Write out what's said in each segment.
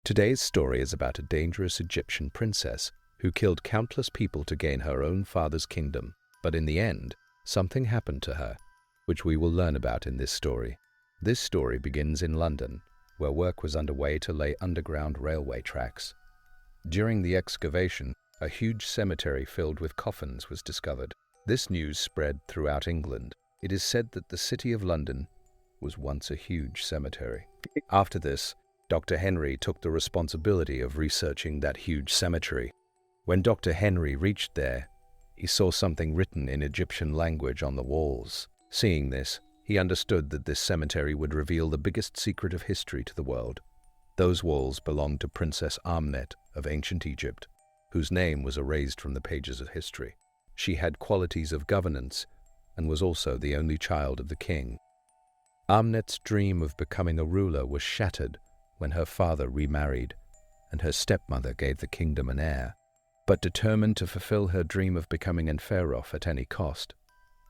Today's story is about a dangerous Egyptian princess who killed countless people to gain her own father's kingdom. But in the end, something happened to her, which we will learn about in this story. This story begins in London, where work was underway to lay underground railway tracks. During the excavation, a huge cemetery filled with coffins was discovered. This news spread throughout England. It is said that the city of London was once a huge cemetery. After this, Dr. Henry took the responsibility of researching that huge cemetery. When Dr. Henry reached there, he saw something written in Egyptian language on the walls. Seeing this, he understood that this cemetery would reveal the biggest secret of history to the world. Those walls belonged to Princess Amnet of ancient Egypt, whose name was erased from the pages of history. She had qualities of governance and was also the only child of the king. Amnet's dream of becoming a ruler was shattered when her father remarried and her stepmother gave the kingdom an heir. But determined to fulfill her dream of becoming an pharaoh at any cost,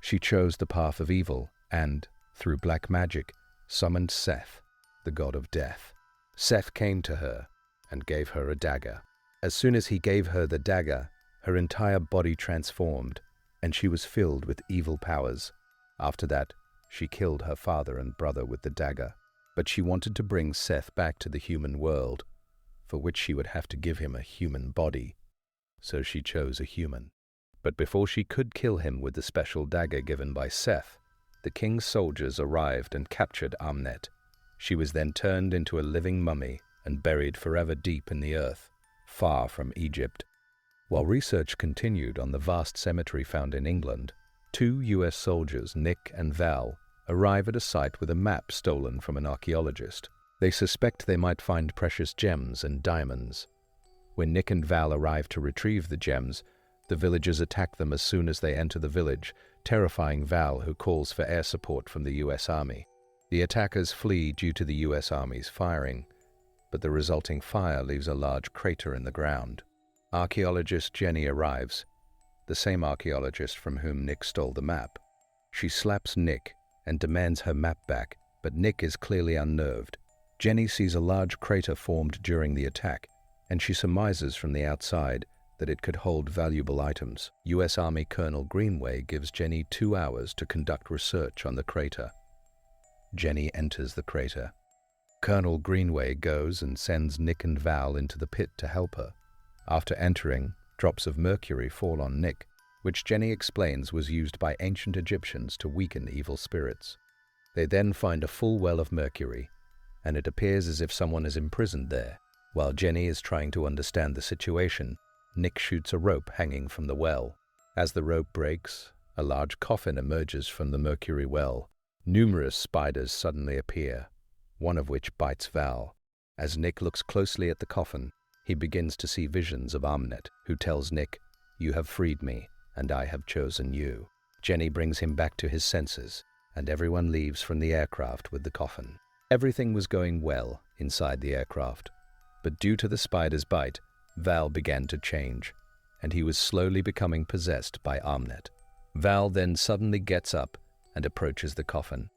she chose the path of evil and, through black magic, summoned Seth, the god of death. Seth came to her and gave her a dagger. As soon as he gave her the dagger, her entire body transformed, and she was filled with evil powers. After that, she killed her father and brother with the dagger. But she wanted to bring Seth back to the human world, for which she would have to give him a human body. So she chose a human. But before she could kill him with the special dagger given by Seth, the king's soldiers arrived and captured Amnet. She was then turned into a living mummy and buried forever deep in the earth, far from Egypt. While research continued on the vast cemetery found in England, 2 US soldiers, Nick and Val, arrive at a site with a map stolen from an archaeologist. They suspect they might find precious gems and diamonds. When Nick and Val arrive to retrieve the gems, the villagers attack them as soon as they enter the village, terrifying Val, who calls for air support from the US Army. The attackers flee due to the US Army's firing, but the resulting fire leaves a large crater in the ground. Archaeologist Jenny arrives, the same archaeologist from whom Nick stole the map. She slaps Nick and demands her map back, but Nick is clearly unnerved. Jenny sees a large crater formed during the attack, and she surmises from the outside that it could hold valuable items. US Army Colonel Greenway gives Jenny 2 hours to conduct research on the crater. Jenny enters the crater. Colonel Greenway goes and sends Nick and Val into the pit to help her. After entering, drops of mercury fall on Nick, which Jenny explains was used by ancient Egyptians to weaken evil spirits. They then find a full well of mercury, and it appears as if someone is imprisoned there. While Jenny is trying to understand the situation, Nick shoots a rope hanging from the well. As the rope breaks, a large coffin emerges from the mercury well. Numerous spiders suddenly appear, one of which bites Val. As Nick looks closely at the coffin, he begins to see visions of Amnet, who tells Nick, "You have freed me, and I have chosen you." Jenny brings him back to his senses, and everyone leaves from the aircraft with the coffin. Everything was going well inside the aircraft, but due to the spider's bite, Val began to change, and he was slowly becoming possessed by Amnet. Val then suddenly gets up and approaches the coffin.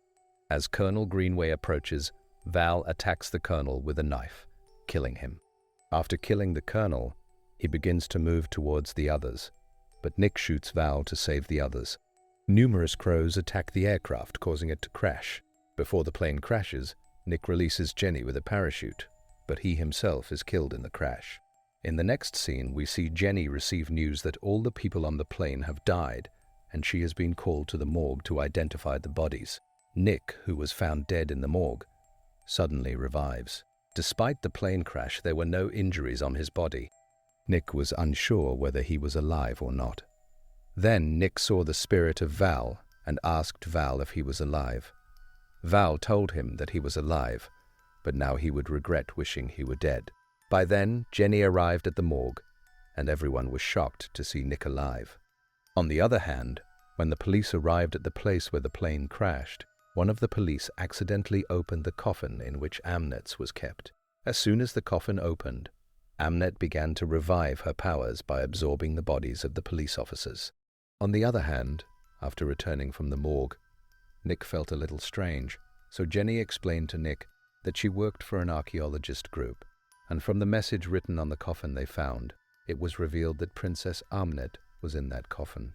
As Colonel Greenway approaches, Val attacks the colonel with a knife, killing him. After killing the colonel, he begins to move towards the others, but Nick shoots Val to save the others. Numerous crows attack the aircraft, causing it to crash. Before the plane crashes, Nick releases Jenny with a parachute, but he himself is killed in the crash. In the next scene, we see Jenny receive news that all the people on the plane have died, and she has been called to the morgue to identify the bodies. Nick, who was found dead in the morgue, suddenly revives. Despite the plane crash, there were no injuries on his body. Nick was unsure whether he was alive or not. Then Nick saw the spirit of Val and asked Val if he was alive. Val told him that he was alive, but now he would regret wishing he were dead. By then, Jenny arrived at the morgue, and everyone was shocked to see Nick alive. On the other hand, when the police arrived at the place where the plane crashed, one of the police accidentally opened the coffin in which Amnet's was kept. As soon as the coffin opened, Amnet began to revive her powers by absorbing the bodies of the police officers. On the other hand, after returning from the morgue, Nick felt a little strange, so Jenny explained to Nick that she worked for an archaeologist group, and from the message written on the coffin they found, it was revealed that Princess Amnet was in that coffin.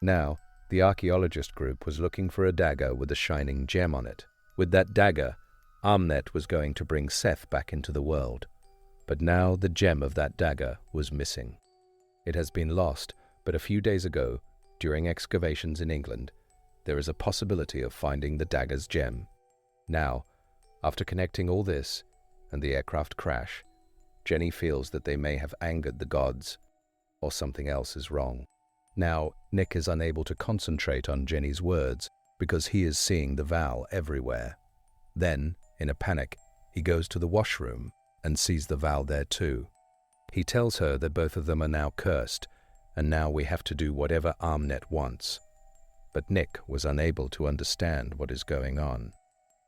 Now, the archaeologist group was looking for a dagger with a shining gem on it. With that dagger, Amnet was going to bring Seth back into the world. But now the gem of that dagger was missing. It has been lost, but a few days ago, during excavations in England, there is a possibility of finding the dagger's gem. Now, after connecting all this and the aircraft crash, Jenny feels that they may have angered the gods, or something else is wrong. Now, Nick is unable to concentrate on Jenny's words because he is seeing the Val everywhere. Then, in a panic, he goes to the washroom and sees the Val there too. He tells her that both of them are now cursed, and now we have to do whatever Amnet wants. But Nick was unable to understand what is going on.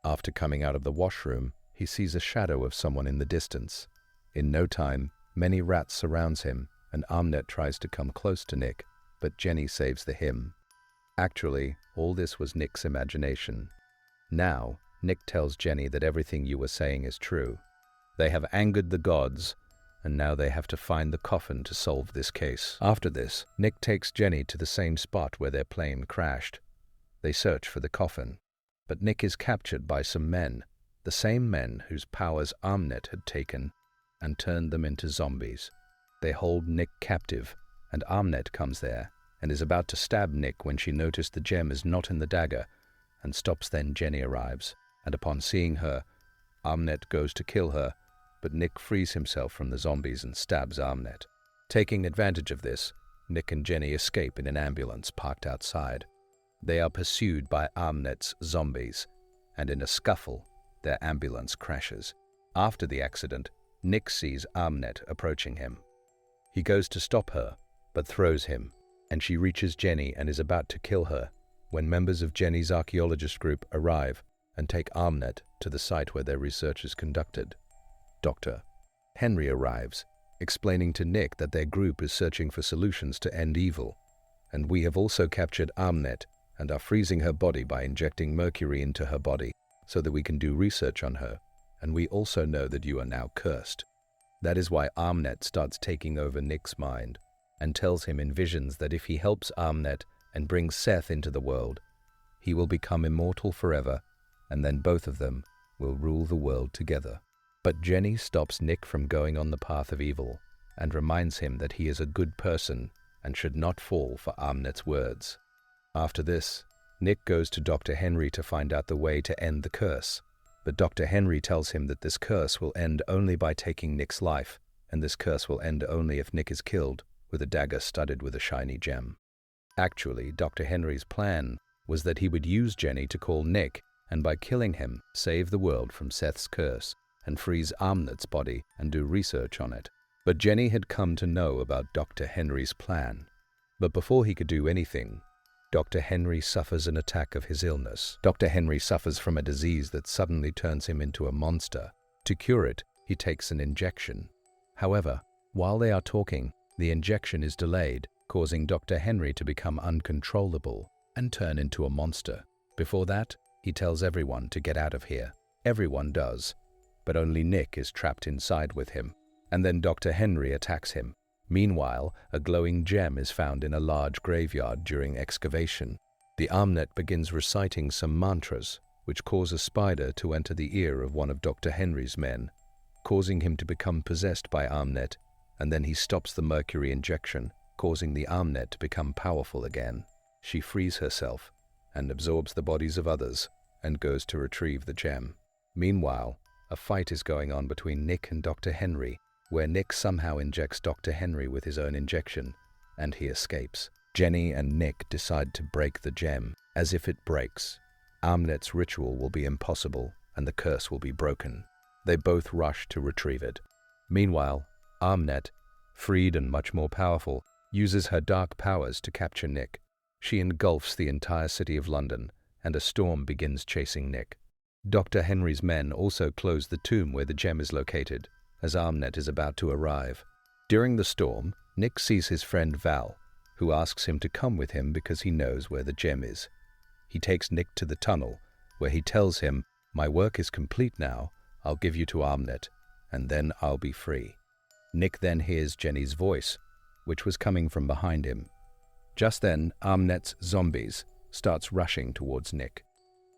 After coming out of the washroom, he sees a shadow of someone in the distance. In no time, many rats surrounds him, and Amnet tries to come close to Nick, but Jenny saves the him. Actually, all this was Nick's imagination. Now, Nick tells Jenny that everything you were saying is true. They have angered the gods, and now they have to find the coffin to solve this case. After this, Nick takes Jenny to the same spot where their plane crashed. They search for the coffin, but Nick is captured by some men, the same men whose powers Amnet had taken and turned them into zombies. They hold Nick captive, and Amnet comes there and is about to stab Nick when she noticed the gem is not in the dagger and stops. Then Jenny arrives, and upon seeing her, Amnet goes to kill her, but Nick frees himself from the zombies and stabs Amnet. Taking advantage of this, Nick and Jenny escape in an ambulance parked outside. They are pursued by Amnet's zombies, and in a scuffle, their ambulance crashes. After the accident, Nick sees Amnet approaching him. He goes to stop her, but throws him, and she reaches Jenny and is about to kill her when members of Jenny's archaeologist group arrive and take Amnet to the site where their research is conducted. Dr. Henry arrives, explaining to Nick that their group is searching for solutions to end evil, and we have also captured Amnet and are freezing her body by injecting mercury into her body so that we can do research on her, and we also know that you are now cursed. That is why Amnet starts taking over Nick's mind and tells him in visions that if he helps Amnet and brings Seth into the world, he will become immortal forever, and then both of them will rule the world together. But Jenny stops Nick from going on the path of evil and reminds him that he is a good person and should not fall for Amnet's words. After this, Nick goes to Dr. Henry to find out the way to end the curse, but Dr. Henry tells him that this curse will end only by taking Nick's life, and this curse will end only if Nick is killed with a dagger studded with a shiny gem. Actually, Dr. Henry's plan was that he would use Jenny to call Nick, and by killing him, save the world from Seth's curse, and freeze Amnet's body and do research on it. But Jenny had come to know about Dr. Henry's plan. But before he could do anything, Dr. Henry suffers an attack of his illness. Dr. Henry suffers from a disease that suddenly turns him into a monster. To cure it, he takes an injection. However, while they are talking, the injection is delayed, causing Dr. Henry to become uncontrollable and turn into a monster. Before that, he tells everyone to get out of here. Everyone does, but only Nick is trapped inside with him. And then Dr. Henry attacks him. Meanwhile, a glowing gem is found in a large graveyard during excavation. The Amnet begins reciting some mantras, which cause a spider to enter the ear of one of Dr. Henry's men, causing him to become possessed by Amnet, and then he stops the mercury injection, causing the Amnet to become powerful again. She frees herself and absorbs the bodies of others and goes to retrieve the gem. Meanwhile, a fight is going on between Nick and Dr. Henry, where Nick somehow injects Dr. Henry with his own injection, and he escapes. Jenny and Nick decide to break the gem. As if it breaks, Amnet's ritual will be impossible and the curse will be broken. They both rush to retrieve it. Meanwhile, Amnet, freed and much more powerful, uses her dark powers to capture Nick. She engulfs the entire city of London, and a storm begins chasing Nick. Dr. Henry's men also close the tomb where the gem is located, as Amnet is about to arrive. During the storm, Nick sees his friend Val, who asks him to come with him because he knows where the gem is. He takes Nick to the tunnel, where he tells him, "My work is complete now, I'll give you to Amnet, and then I'll be free." Nick then hears Jenny's voice, which was coming from behind him. Just then, Amnet's zombies starts rushing towards Nick.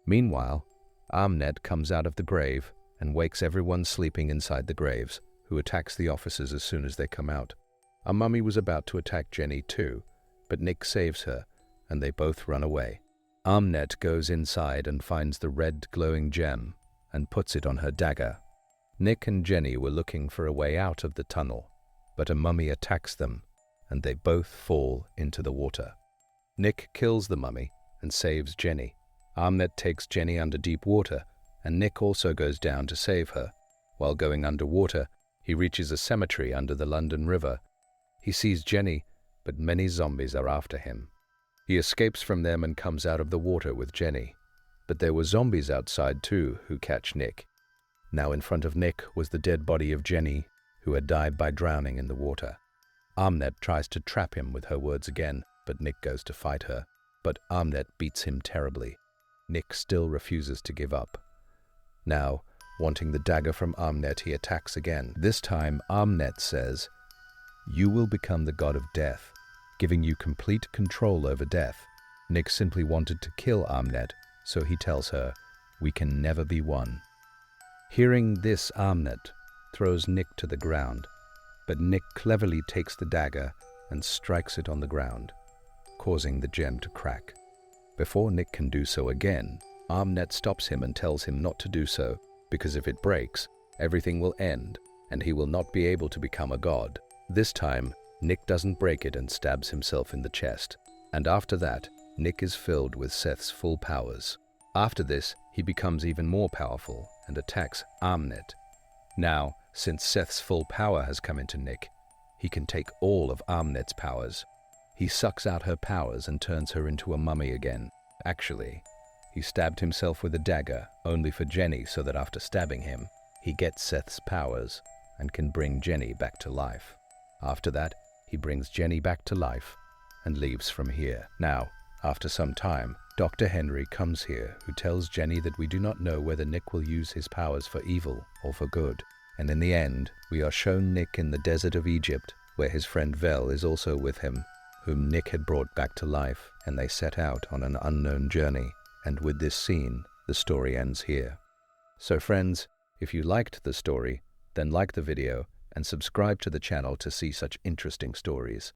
Meanwhile, Amnet comes out of the grave and wakes everyone sleeping inside the graves, who attacks the officers as soon as they come out. A mummy was about to attack Jenny too, but Nick saves her, and they both run away. Amnet goes inside and finds the red glowing gem and puts it on her dagger. Nick and Jenny were looking for a way out of the tunnel, but a mummy attacks them, and they both fall into the water. Nick kills the mummy and saves Jenny. Amnet takes Jenny under deep water, and Nick also goes down to save her. While going underwater, he reaches a cemetery under the London River. He sees Jenny, but many zombies are after him. He escapes from them and comes out of the water with Jenny. But there were zombies outside too who catch Nick. Now in front of Nick was the dead body of Jenny, who had died by drowning in the water. Amnet tries to trap him with her words again, but Nick goes to fight her. But Amnet beats him terribly. Nick still refuses to give up. Now, wanting the dagger from Amnet, he attacks again. This time, Amnet says, "You will become the god of death, giving you complete control over death." Nick simply wanted to kill Amnet, so he tells her, "We can never be one." Hearing this, Amnet throws Nick to the ground, but Nick cleverly takes the dagger and strikes it on the ground, causing the gem to crack. Before Nick can do so again, Amnet stops him and tells him not to do so, because if it breaks, everything will end, and he will not be able to become a god. This time, Nick doesn't break it and stabs himself in the chest, and after that, Nick is filled with Seth's full powers. After this, he becomes even more powerful and attacks Amnet. Now, since Seth's full power has come into Nick, he can take all of Amnet's powers. He sucks out her powers and turns her into a mummy again. Actually, he stabbed himself with a dagger only for Jenny, so that after stabbing him, he gets Seth's powers and can bring Jenny back to life. After that, he brings Jenny back to life and leaves from here. Now, after some time, Dr. Henry comes here, who tells Jenny that we do not know whether Nick will use his powers for evil or for good. And in the end, we are shown Nick in the desert of Egypt, where his friend Vel is also with him, whom Nick had brought back to life, and they set out on an unknown journey. And with this scene, the story ends here. So friends, if you liked the story, then like the video and subscribe to the channel to see such interesting stories.